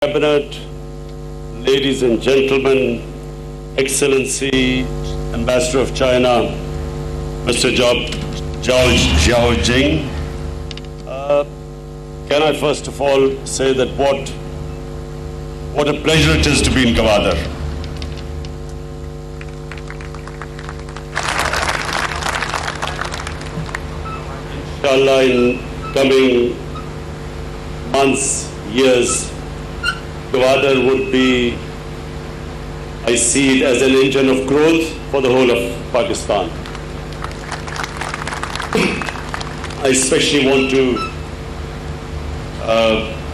Cabinet, ladies and gentlemen, Excellency Ambassador of China, Mr. Zhao Xiaojing, can I first of all say that what a pleasure it is to be in Gwadar. Inshallah, in coming months, years, Gwadar would be, I see it as an engine of growth for the whole of Pakistan. I especially want to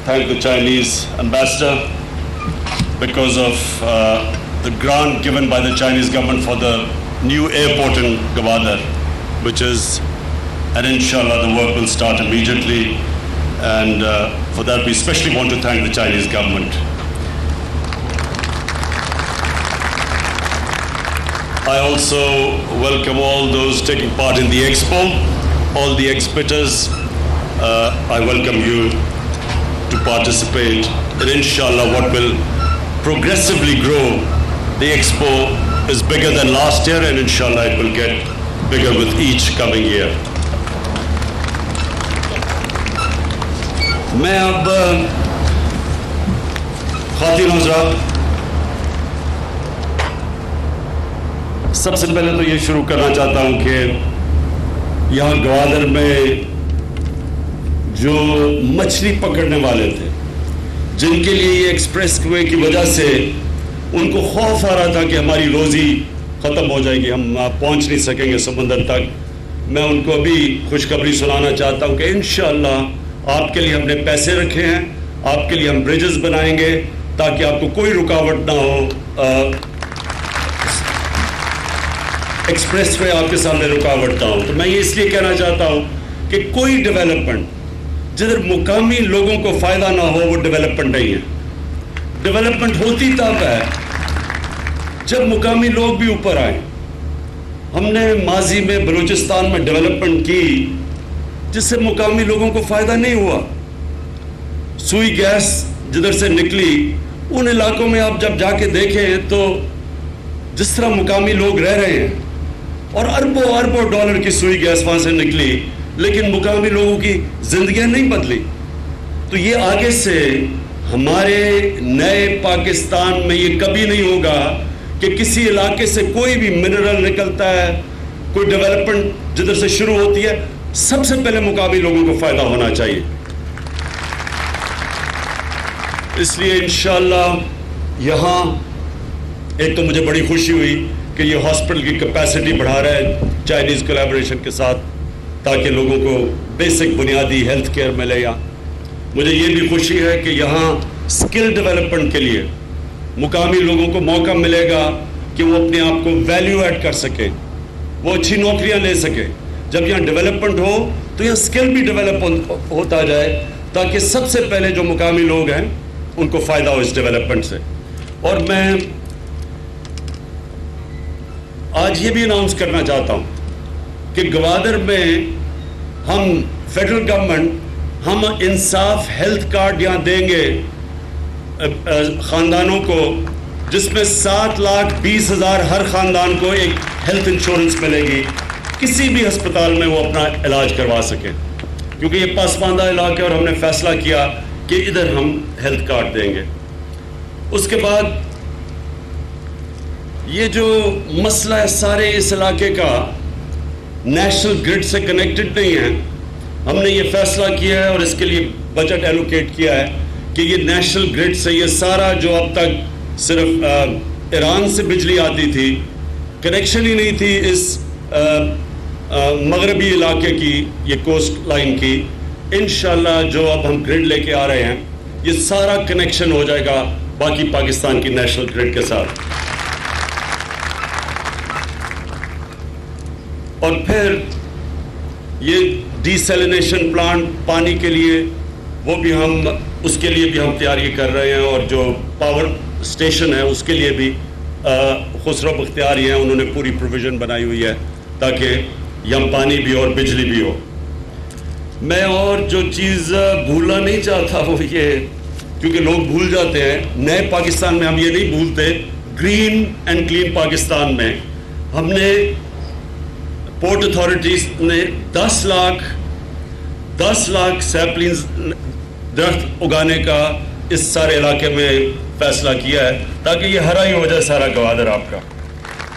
thank the Chinese ambassador because of the grant given by the Chinese government for the new airport in Gwadar, and inshallah the work will start immediately. And for that we especially want to thank the Chinese government. I also welcome all those taking part in the expo, all the exhibitors. I welcome you to participate in inshallah what will progressively grow. The expo is bigger than last year and inshallah it will get bigger with each coming year. میں اب خواتین حضرات سب سے پہلے تو یہ شروع کرنا چاہتا ہوں کہ یہاں گوادر میں جو مچھلی پکڑنے والے تھے جن کے لیے یہ ایکسپریس وے کی وجہ سے ان کو خوف آ رہا تھا کہ ہماری روزی ختم ہو جائے گی, ہم پہنچ نہیں سکیں گے سمندر تک, میں ان کو ابھی خوشخبری سنانا چاہتا ہوں کہ انشاءاللہ آپ کے لیے ہم نے پیسے رکھے ہیں, آپ کے لیے ہم بریجز بنائیں گے تاکہ آپ کو کوئی رکاوٹ نہ ہو, ایکسپریس وے آپ کے سامنے رکاوٹ نہ ہو. تو میں یہ اس لیے کہنا چاہتا ہوں کہ کوئی ڈیولپمنٹ جدھر مقامی لوگوں کو فائدہ نہ ہو وہ ڈیولپمنٹ نہیں ہے. ڈیولپمنٹ ہوتی تب ہے جب مقامی لوگ بھی اوپر آئیں. ہم نے ماضی میں بلوچستان میں ڈیولپمنٹ کی جس سے مقامی لوگوں کو فائدہ نہیں ہوا. سوئی گیس جدھر سے نکلی ان علاقوں میں آپ جب جا کے دیکھیں تو جس طرح مقامی لوگ رہ رہے ہیں اور اربوں ڈالر کی سوئی گیس وہاں سے نکلی لیکن مقامی لوگوں کی زندگیاں نہیں بدلی. تو یہ آگے سے ہمارے نئے پاکستان میں یہ کبھی نہیں ہوگا کہ کسی علاقے سے کوئی بھی منرل نکلتا ہے, کوئی ڈیولپمنٹ جدھر سے شروع ہوتی ہے سب سے پہلے مقامی لوگوں کو فائدہ ہونا چاہیے. اس لیے انشاءاللہ یہاں ایک تو مجھے بڑی خوشی ہوئی کہ یہ ہاسپٹل کی کیپیسٹی بڑھا رہا ہے چائنیز کولیبریشن کے ساتھ تاکہ لوگوں کو بیسک بنیادی ہیلتھ کیئر ملے. یا مجھے یہ بھی خوشی ہے کہ یہاں سکل ڈیولپمنٹ کے لیے مقامی لوگوں کو موقع ملے گا کہ وہ اپنے آپ کو ویلیو ایڈ کر سکیں, وہ اچھی نوکریاں لے سکیں. جب یہاں ڈیولپمنٹ ہو تو یہاں سکل بھی ڈیولپ ہوتا جائے تاکہ سب سے پہلے جو مقامی لوگ ہیں ان کو فائدہ ہو اس ڈیولپمنٹ سے. اور میں آج یہ بھی اناؤنس کرنا چاہتا ہوں کہ گوادر میں ہم فیڈرل گورنمنٹ ہم انصاف ہیلتھ کارڈ یہاں دیں گے خاندانوں کو جس میں 7,20,000 ہر خاندان کو ایک ہیلتھ انشورنس ملے گی, کسی بھی ہسپتال میں وہ اپنا علاج کروا سکیں. کیونکہ یہ پسماندہ علاقہ اور ہم نے فیصلہ کیا کہ ادھر ہم ہیلتھ کارڈ دیں گے. اس کے بعد یہ جو مسئلہ ہے سارے اس علاقے کا نیشنل گرڈ سے کنیکٹڈ نہیں ہے. ہم نے یہ فیصلہ کیا ہے اور اس کے لیے بجٹ ایلوکیٹ کیا ہے کہ یہ نیشنل گرڈ سے یہ سارا جو اب تک صرف ایران سے بجلی آتی تھی, کنیکشن ہی نہیں تھی اس مغربی علاقے کی, یہ کوسٹ لائن کی, انشاءاللہ جو اب ہم گرڈ لے کے آ رہے ہیں یہ سارا کنیکشن ہو جائے گا باقی پاکستان کی نیشنل گرڈ کے ساتھ. اور پھر یہ ڈی سیلینیشن پلانٹ پانی کے لیے وہ بھی ہم اس کے لیے بھی ہم تیاری کر رہے ہیں, اور جو پاور اسٹیشن ہے اس کے لیے بھی خسرو بختیار ہیں انہوں نے پوری پروویژن بنائی ہوئی ہے تاکہ یہاں پانی بھی اور بجلی بھی ہو. میں اور جو چیز بھولنا نہیں چاہتا وہ یہ کیونکہ لوگ بھول جاتے ہیں. نئے پاکستان میں ہم یہ نہیں بھولتے. گرین اینڈ کلین پاکستان میں ہم نے پورٹ اتھارٹیز نے 10 لاکھ سیپلنگز درخت اگانے کا اس سارے علاقے میں فیصلہ کیا ہے تاکہ یہ ہرا ہی ہو جائے سارا گوادر آپ کا.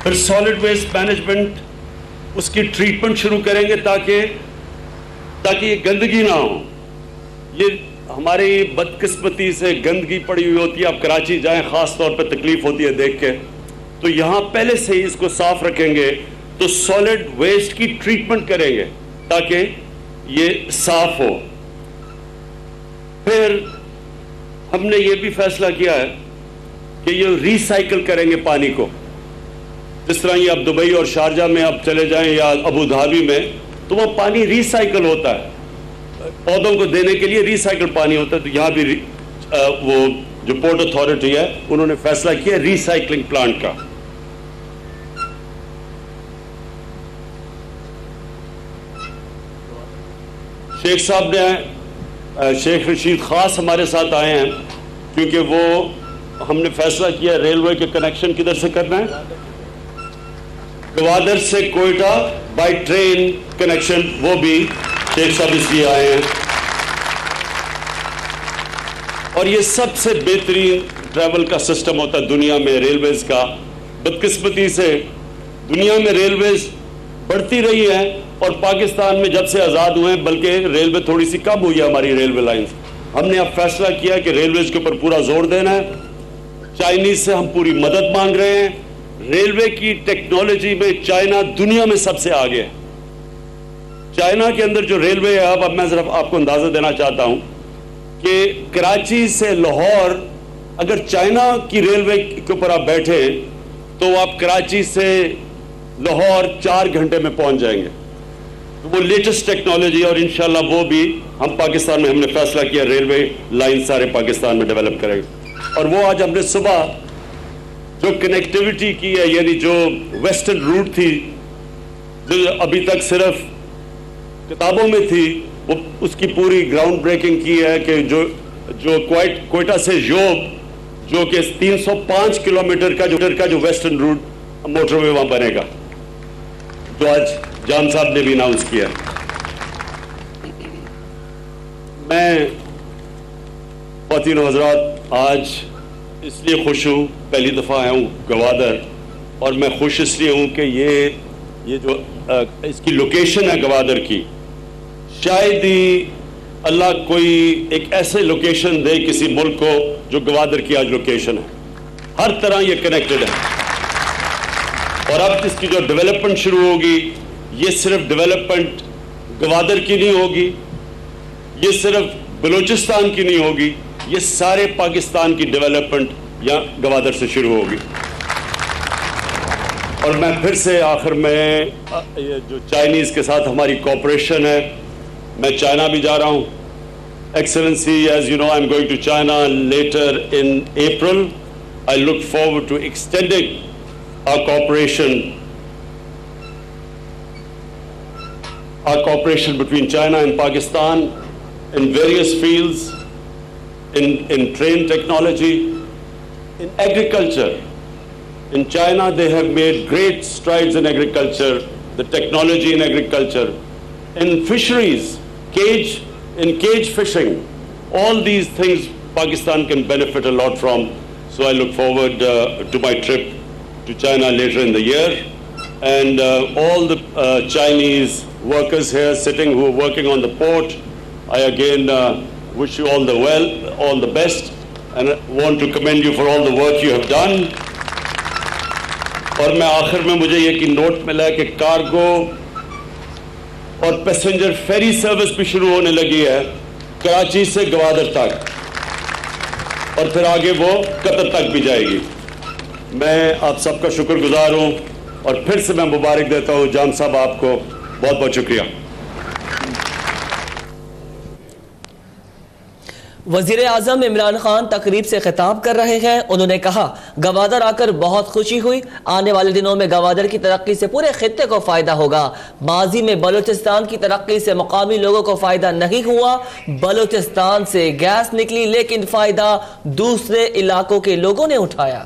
پھر سالڈ ویسٹ مینجمنٹ اس کی ٹریٹمنٹ شروع کریں گے تاکہ یہ گندگی نہ ہو. یہ ہماری بدقسمتی سے گندگی پڑی ہوئی ہوتی ہے. آپ کراچی جائیں خاص طور پہ تکلیف ہوتی ہے دیکھ کے. تو یہاں پہلے سے ہی اس کو صاف رکھیں گے تو سالڈ ویسٹ کی ٹریٹمنٹ کریں گے تاکہ یہ صاف ہو. پھر ہم نے یہ بھی فیصلہ کیا ہے کہ یہ ریسائکل کریں گے پانی کو. جس طرح یہ اب دبئی اور شارجہ میں آپ چلے جائیں یا ابو دھابی میں تو وہ پانی ریسائکل ہوتا ہے, پودوں کو دینے کے لیے ریسائکل پانی ہوتا ہے. تو یہاں بھی وہ جو پورٹ اتھارٹی ہے انہوں نے فیصلہ کیا ریسائکلنگ پلانٹ کا. شیخ صاحب نے شیخ رشید خاص ہمارے ساتھ آئے ہیں کیونکہ وہ ہم نے فیصلہ کیا ریلوے کے کنیکشن کدھر سے کرنا ہے, گوادر سے کوئٹہ بائی ٹرین کنیکشن. وہ بھی شیخ صاحب اس لیے آئے ہیں. اور یہ سب سے بہترین ٹریول کا سسٹم ہوتا ہے دنیا میں ریلویز کا. بدقسمتی سے دنیا میں ریلویز بڑھتی رہی ہے اور پاکستان میں جب سے آزاد ہوئے ہیں بلکہ ریلوے تھوڑی سی کم ہوئی ہے ہماری ریلوے لائنز. ہم نے اب فیصلہ کیا کہ ریلویز کے اوپر پورا زور دینا ہے. چائنیز سے ہم پوری مدد مانگ رہے ہیں. ریلوے کی ٹیکنالوجی میں چائنا دنیا میں سب سے آگے ہے. چائنا کے اندر جو ریلوے ہے اب میں صرف آپ کو اندازہ دینا چاہتا ہوں کہ کراچی سے لاہور اگر چائنا کی ریلوے کے اوپر آپ بیٹھے تو آپ کراچی سے لاہور 4 گھنٹے میں پہنچ جائیں گے. تو وہ لیٹسٹ ٹیکنالوجی اور انشاءاللہ وہ بھی ہم پاکستان میں ہم نے فیصلہ کیا ریلوے لائن سارے پاکستان میں ڈیولپ کریں گے. اور وہ آج ہم نے صبح جو کنیکٹیوٹی کی ہے یعنی جو ویسٹرن روٹ تھی جو ابھی تک صرف کتابوں میں تھی وہ اس کی پوری گراؤنڈ بریکنگ کی ہے کہ جو کوئٹہ سے یوب جو کہ 305 کلومیٹر کا جو ویسٹرن روٹ موٹر وے وہاں بنے گا جو آج جان صاحب نے بھی اناؤنس کیا. میں خواتین و حضرات آج اس لیے خوش ہوں, پہلی دفعہ آیا ہوں گوادر اور میں خوش اس لیے ہوں کہ یہ جو اس کی لوکیشن ہے گوادر کی, شاید ہی اللہ کوئی ایک ایسے لوکیشن دے کسی ملک کو جو گوادر کی آج لوکیشن ہے. ہر طرح یہ کنیکٹڈ ہے اور اب اس کی جو ڈیولپمنٹ شروع ہوگی یہ صرف ڈیولپمنٹ گوادر کی نہیں ہوگی, یہ صرف بلوچستان کی نہیں ہوگی, یہ سارے پاکستان کی ڈیولپمنٹ یا گوادر سے شروع ہوگی. اور میں پھر سے آخر میں جو چائنیز کے ساتھ ہماری کوپریشن ہے, میں چائنا بھی جا رہا ہوں. Excellency, as you know I am going to China later in April. I look forward to extending our cooperation between China and Pakistan in various fields, in train technology, in agriculture. In China they have made great strides in agriculture, the technology in agriculture, in fisheries, cage fishing. All these things Pakistan can benefit a lot from. So I look forward to my trip to China later in the year, and all the Chinese workers here sitting who are working on the port, I again wish you all the best, and I want to commend you for all the work you have done. اور میں آخر میں مجھے یہ کہ note ملا ہے کہ کارگو اور پیسنجر فیری سروس بھی شروع ہونے لگی ہے کراچی سے گوادر تک, اور پھر آگے وہ قطر تک بھی جائے گی. میں آپ سب کا شکر گزار ہوں اور پھر سے میں مبارک دیتا ہوں جان صاحب, آپ کو بہت بہت شکریہ. وزیر اعظم عمران خان تقریب سے خطاب کر رہے ہیں. انہوں نے کہا گوادر آ کر بہت خوشی ہوئی. آنے والے دنوں میں گوادر کی ترقی سے پورے خطے کو فائدہ ہوگا. ماضی میں بلوچستان کی ترقی سے مقامی لوگوں کو فائدہ نہیں ہوا. بلوچستان سے گیس نکلی لیکن فائدہ دوسرے علاقوں کے لوگوں نے اٹھایا.